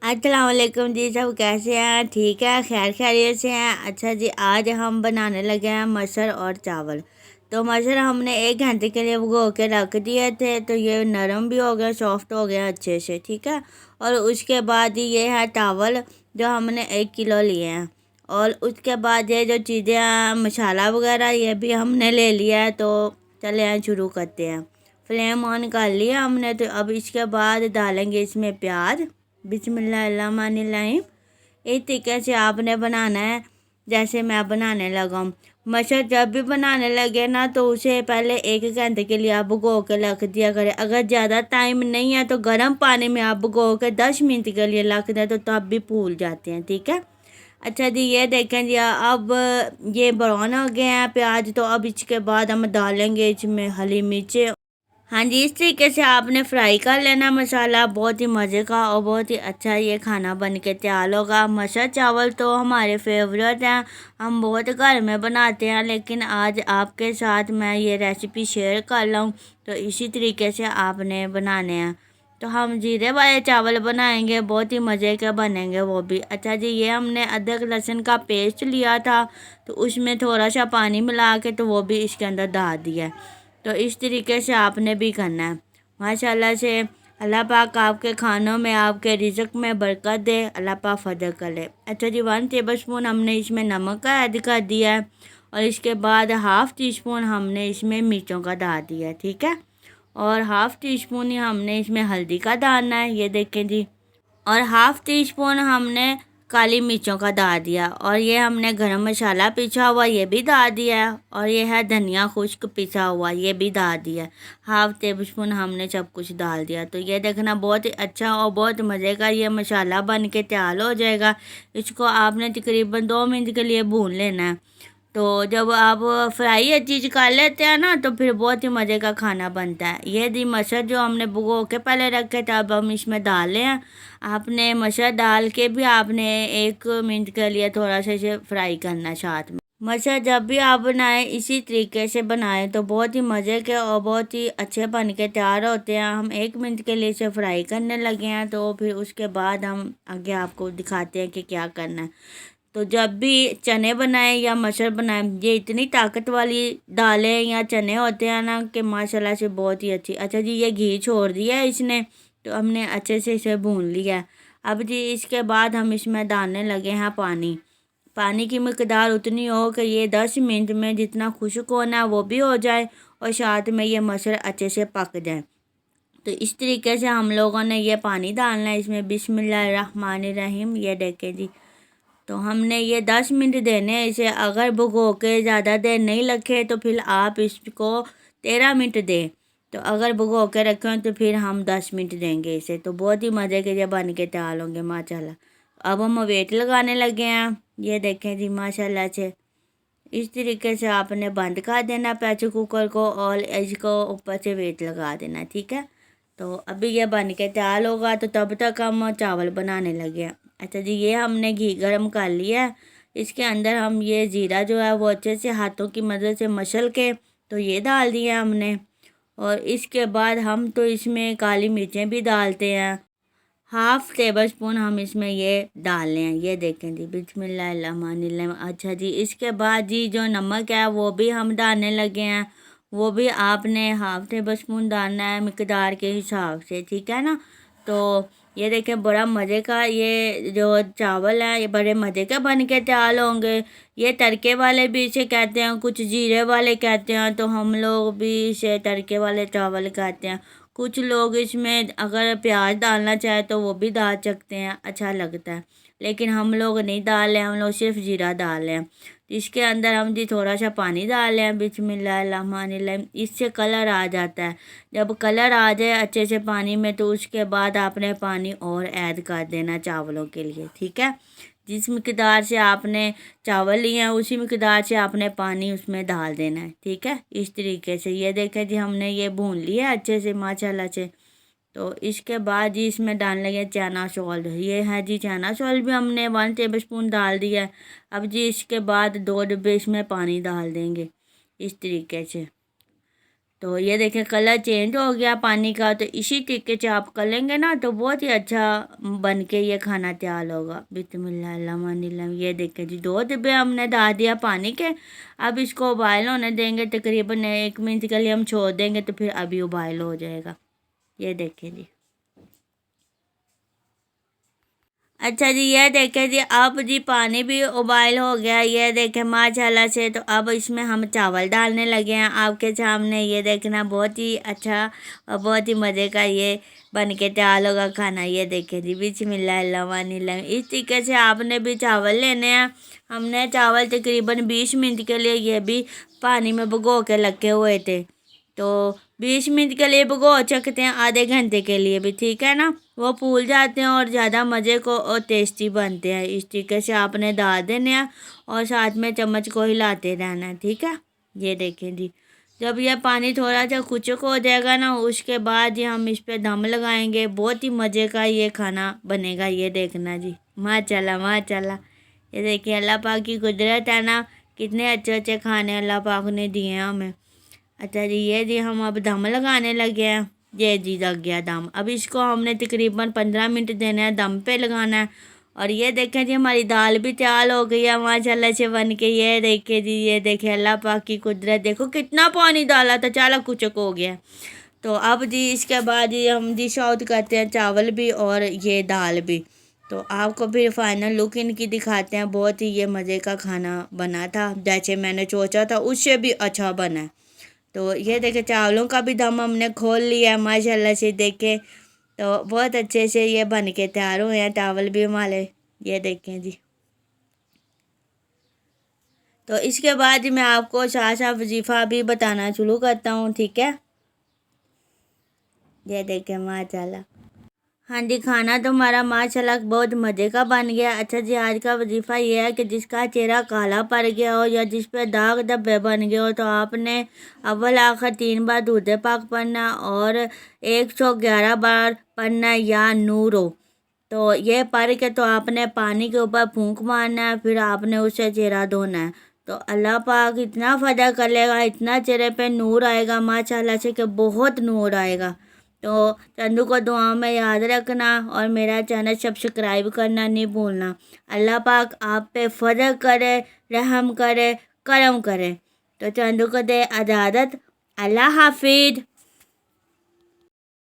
अस्सलाम वालेकुम जी। सब कैसे हैं? ठीक है, खैर खैरियत से हैं? अच्छा जी, आज हम बनाने लगे हैं मटर और चावल। तो मटर हमने 1 घंटे के लिए भिगो के रख दिए थे, तो ये नरम भी हो गए, सॉफ्ट हो गए अच्छे से। ठीक है। और उसके बाद ये है चावल, जो हमने 1 किलो लिए हैं। और उसके बाद ये जो चीज़ें मसाला वगैरह ये भी हमने ले लिया है। तो चले हैं शुरू करते हैं। फ्लेम ऑन कर लिया हमने। तो अब इसके बाद डालेंगे इसमें प्याज। बिस्मिल्लाहिर्रहमानिर्रहीम। इस तरीके से आपने बनाना है जैसे मैं बनाने लगा हूँ। मटर जब भी बनाने लगे ना, तो उसे पहले 1 घंटे के लिए आप भिगो के रख दिया करें। अगर ज़्यादा टाइम नहीं है तो गर्म पानी में आप भिगो के 10 मिनट के लिए रख दें, तो तब भी फूल जाते हैं। ठीक है। अच्छा जी, ये देखें जी, अब ये ब्राउन हो गए हैं प्याज। तो अब इसके बाद हम डालेंगे इसमें हरी मिर्चें। हाँ जी, इस तरीके से आपने फ्राई कर लेना मसाला। बहुत ही मज़े का और बहुत ही अच्छा ये खाना बन के तैयार होगा। मटर चावल तो हमारे फेवरेट हैं, हम बहुत घर में बनाते हैं, लेकिन आज आपके साथ मैं ये रेसिपी शेयर कर रहा हूँ। तो इसी तरीके से आपने बनाने हैं। तो हम जीरे वाले चावल बनाएंगे, बहुत ही मज़े के बनेंगे वो भी। अच्छा जी, ये हमने अदरक लहसुन का पेस्ट लिया था, तो उसमें थोड़ा सा पानी मिला के तो वो भी इसके अंदर डाल दिया। तो इस तरीके से आपने भी करना है। माशाल्लाह से अल्लाह पाक आपके खानों में, आपके रिज़्क में बरकत दे, अल्लाह पाक फजल करे। अच्छा जी, 1 टेबल स्पून हमने इसमें नमक का ऐड कर दिया है। और इसके बाद हाफ़ टी स्पून हमने इसमें मिर्चों का डाल दिया है। ठीक है। और हाफ़ टी स्पून ही हमने इसमें हल्दी का डालना है, ये देखें जी। और हाफ़ टी स्पून हमने काली मिर्चों का डाल दिया। और ये हमने गरम मसाला पिसा हुआ ये भी डाल दिया है। और ये है धनिया खुश्क पिसा हुआ, ये भी डाल दिया है। हाफ़ टेबल स्पून हमने सब कुछ डाल दिया। तो ये देखना बहुत ही अच्छा और बहुत मज़े का ये मसाला बन के तैयार हो जाएगा। इसको आपने तकरीबन 2 मिनट के लिए भून लेना है। तो जब आप फ्राई ये चीज़ कर लेते हैं ना, तो फिर बहुत ही मज़े का खाना बनता है। ये दी मटर जो हमने भिगो के पहले रखे थे, अब हम इसमें डाले हैं। आपने मटर डाल के भी आपने 1 मिनट के लिए थोड़ा सा इसे फ्राई करना है साथ में। मटर जब भी आप बनाएं इसी तरीके से बनाएं, तो बहुत ही मज़े के और बहुत ही अच्छे बन के तैयार होते हैं। हम 1 मिनट के लिए इसे फ्राई करने लगे हैं, तो फिर उसके बाद हम आगे आपको दिखाते हैं कि क्या करना है। तो जब भी चने बनाएं या मटर बनाएं, ये इतनी ताकत वाली दालें या चने होते हैं ना कि माशाल्लाह से बहुत ही अच्छी। अच्छा जी, ये घी छोड़ दिया है इसने, तो हमने अच्छे से इसे भून लिया है। अब जी इसके बाद हम इसमें डालने लगे हैं पानी। पानी की मिकदार उतनी हो कि ये 10 मिनट में जितना खुश्क होना है वो भी हो जाए, और साथ में ये मटर अच्छे से पक जाए। तो इस तरीके से हम लोगों ने ये पानी डालना है इसमें। बिस्मिल्लाहिर्रहमानिर्रहीम। ये देखें जी, तो हमने ये 10 मिनट देने हैं इसे। अगर भिगो के ज़्यादा देर नहीं रखे तो फिर आप इसको 13 मिनट दें। तो अगर भिगो के रखें तो फिर हम 10 मिनट देंगे इसे। तो बहुत ही मज़े के ये बन के तैयार होंगे माशाल्लाह। अब हम वेट लगाने लगे हैं। ये देखें जी, माशाल्लाह से इस तरीके से आपने बंद कर देना प्रेशर कुकर को, और इसको ऊपर से वेट लगा देना। ठीक है। तो अभी ये बन के तैयार होगा, तो तब तक हम चावल बनाने लगे हैं। अच्छा जी, ये हमने घी गरम कर लिया है। इसके अंदर हम ये ज़ीरा जो है वो अच्छे से हाथों की मदद से मसल के तो ये डाल दिया हमने। और इसके बाद हम तो इसमें काली मिर्चें भी डालते हैं। 1/2 टेबल स्पून हम इसमें ये डाल लें। ये देखें जी, बिस्मिल्लाहिर्रहमानिर्रहीम। अच्छा जी, इसके बाद जी जो नमक है वो भी हम डालने लगे हैं। वो भी आपने 1/2 टेबल स्पून डालना है मिकदार के हिसाब से। ठीक है ना। तो ये देखें, बड़ा मज़े का ये जो चावल है ये बड़े मज़े के बन के तैयार होंगे। ये तड़के वाले भी इसे कहते हैं, कुछ जीरे वाले कहते हैं, तो हम लोग भी इसे तड़के वाले चावल कहते हैं। कुछ लोग इसमें अगर प्याज डालना चाहे तो वो भी डाल सकते हैं, अच्छा लगता है। लेकिन हम लोग नहीं डाल रहे हैं, हम लोग सिर्फ जीरा डाल रहे हैं। तो इसके अंदर हम जी थोड़ा सा पानी डाल रहे हैं। बिस्मिल्लाहिर्रहमानिर्रहीम। इससे कलर आ जाता है। जब कलर आ जाए अच्छे से पानी में, तो उसके बाद आपने पानी और ऐड कर देना चावलों के लिए। ठीक है। जिस मिकदार से आपने चावल लिए हैं उसी मिकदार से आपने पानी उसमें डाल देना है। ठीक है। इस तरीके से ये देखें जी, हमने ये भून लिया अच्छे से माशाल्लाह से। तो इसके बाद जी इसमें डालने लगे चना सॉल्ट। ये है जी चना सॉल्ट भी हमने 1 टेबल स्पून डाल दिया है। अब जी इसके बाद 2 डिब्बे इसमें पानी डाल देंगे इस तरीके से। तो ये देखें कलर चेंज हो गया पानी का। तो इसी तरीके से आप कर लेंगे ना तो बहुत ही अच्छा बन के ये खाना तैयार होगा। बिस्मिल्लाहिर्रहमानिर्रहीम। ये देखें जी 2 डिब्बे हमने डाल दिया पानी के। अब इसको उबाइल होने देंगे, तकरीबन 1 मिनट के लिए हम छोड़ देंगे तो फिर अभी उबाइल हो जाएगा। ये देखें जी। अच्छा जी, ये देखें जी अब जी पानी भी उबाइल हो गया। ये देखें माशाल्लाह से। तो अब इसमें हम चावल डालने लगे हैं आपके सामने। ये देखना बहुत ही अच्छा और बहुत ही मज़े का ये बन के तैयार होगा खाना। ये देखें जी बिस्मिल्लाहिर्रहमानिर्रहीम। इस तरीके से आपने भी चावल लेने हैं। हमने चावल तकरीबन 20 मिनट के लिए ये भी पानी में भिगो के रखे हुए थे। तो 20 मिनट के लिए भिगो सकते हैं, आधे घंटे के लिए भी, ठीक है ना। वो फूल जाते हैं और ज़्यादा मज़े को और टेस्टी बनते हैं। इस तरीके से आपने डाल देने हैं और साथ में चम्मच को हिलाते रहना है, ठीक है। ये देखें जी जब यह पानी थोड़ा सा खुश्क हो जाएगा ना उसके बाद ही हम इस पे दम लगाएंगे। बहुत ही मज़े का ये खाना बनेगा। ये देखना जी माशाल्लाह माशाल्लाह। ये देखिए अल्लाह पाक की कुदरत है ना, कितने अच्छे अच्छे खाने अल्लाह पाक ने दिए हैं हमें। अच्छा जी, ये जी हम अब दम लगाने लगे हैं। ये जी लग गया दम। अब इसको हमने तकरीबन 15 मिनट देना है, दम पे लगाना है। और ये देखें जी हमारी दाल भी तैयार हो गई है माशाल्लाह से बन के। ये देखें जी, ये देखें अल्लाह पाक की कुदरत। देखो कितना पानी डाला था, चाला कुचक हो गया। तो अब जी इसके बाद जी हम डिश आउट करते हैं चावल भी और ये दाल भी। तो आपको फिर फाइनल लुक इनकी दिखाते हैं। बहुत ही ये मज़े का खाना बना था, जैसे मैंने सोचा था उससे भी अच्छा बना है। तो ये देखे चावलों का भी दम हमने खोल लिया है माशाल्लाह से। देखे तो बहुत अच्छे से ये बन के तैयार हुए हैं चावल भी हमारे। ये देखें जी। तो इसके बाद मैं आपको साथ वजीफ़ा भी बताना शुरू करता हूँ, ठीक है। ये देखें माशाल्लाह। हाँ जी, खाना तो हमारा माशाल्लाह बहुत मज़े का बन गया। अच्छा जी, आज का वजीफ़ा ये है कि जिसका चेहरा काला पड़ गया हो या जिस पे दाग धब्बे बन गए हो तो आपने अव्वल आखिर 3 बार दूध पाक पढ़ना और 111 बार पढ़ना या नूर हो। तो ये पढ़ के तो आपने पानी के ऊपर फूंक मारना है, फिर आपने उससे चेहरा धोना है। तो अल्लाह पाक इतना फ़ायदा कर लेगा, इतना चेहरे पे नूर आएगा माशाल्लाह से कि बहुत नूर आएगा। तो चंदू को दुआ में याद रखना और मेरा चैनल सब्सक्राइब करना नहीं भूलना। अल्लाह पाक आप पे फजल करे, रहम करे, करम करे। तो चंदू को दे इजाज़त। अल्लाह हाफिज़।